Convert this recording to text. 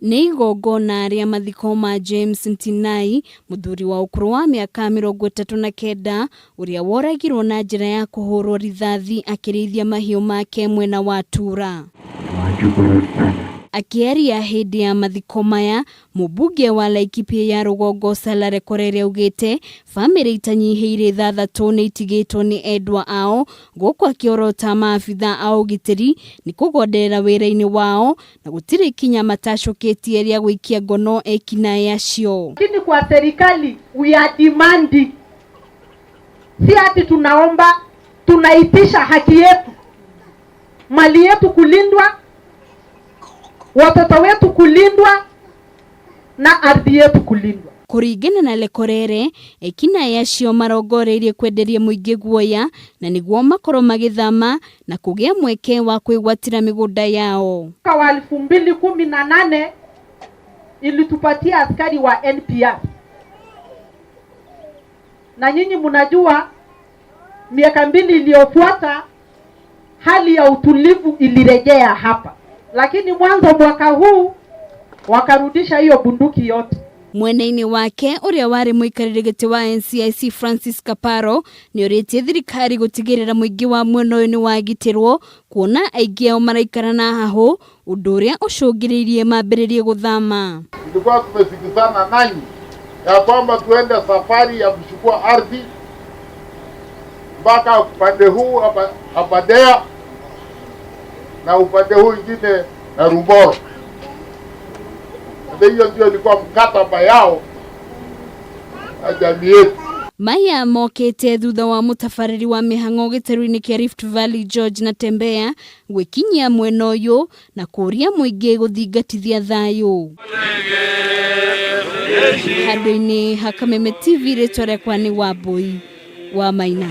Nĩ igongona rĩa mathiko ma James Ntinai, mũthuri wa ũkũrũ wa mĩaka 39, ũrĩa woragirwo na njĩra ya kũhũrwo rithathi akĩrĩithia mahiũ make mwena wa Tura. Akĩaria hĩndĩ ya mathiko maya, mũmbunge wa Laikipia ya rũgongo Salare Korere augĩte bamĩrĩ itanyihĩire 6 nĩ itigĩtwo nĩ endwa ao, gũkũ akĩorota maabitha a ũgitĩri nĩ kũgonderera wĩra-inĩ wao na gũtirĩ kinya matacũkĩtie rĩa gũikia ngono ekinaĩ acio. Lakini kwa serikali we are demanding, si ati tunaomba, tunaitisha haki yetu, mali yetu kulindwa, watoto wetu kulindwa na ardhi yetu kulindwa. Kũringana na Lekorere, ekinaĩ acio marongoreirie kwenderia mũingĩ guoya na nĩguo makorwo magĩthama na kũgĩa mweke wa kwĩgwatĩra mĩgũnda yao. Kwa 2018 ilitupatia askari wa NPR. Na nyinyi mnajua miaka 2 iliyofuata hali ya utulivu ilirejea hapa. Lakini mwanzo mwaka huu wakarudisha hiyo bunduki yote. Mwena-inĩ wake ũrĩa warĩ mũikarĩri gĩtĩ wa NCIC Francis Kaparo nĩ ũrĩtie thirikari gũtigĩrĩra mũingĩ wa mwena ũyũ nĩ wagitĩrwo, kuona aingĩ ao maraikara na hahũ, ũndũ ũrĩa ũcũngĩrĩirie mambĩrĩrie gũthama. Tulikuwa tumesikizana nanyi ya kwamba tuende safari ya kuchukua ardhi mpaka upande huu Abadea na upande huu ingine na Rumboro. Hiyo ndio ilikuwa mkataba yao na jamii yetu. Maya mokĩte thutha wa mũtabarĩri wa mĩhang'o gĩtarũ-inĩ kĩa Rift Valley George Natembeya gwĩkinyia mwena ũyũ na kũria mũingĩ gũthingatithia thayũ. Handũ-inĩ ha Kameme TV, rĩtwa rĩakwa nĩ Wambui wa Maina.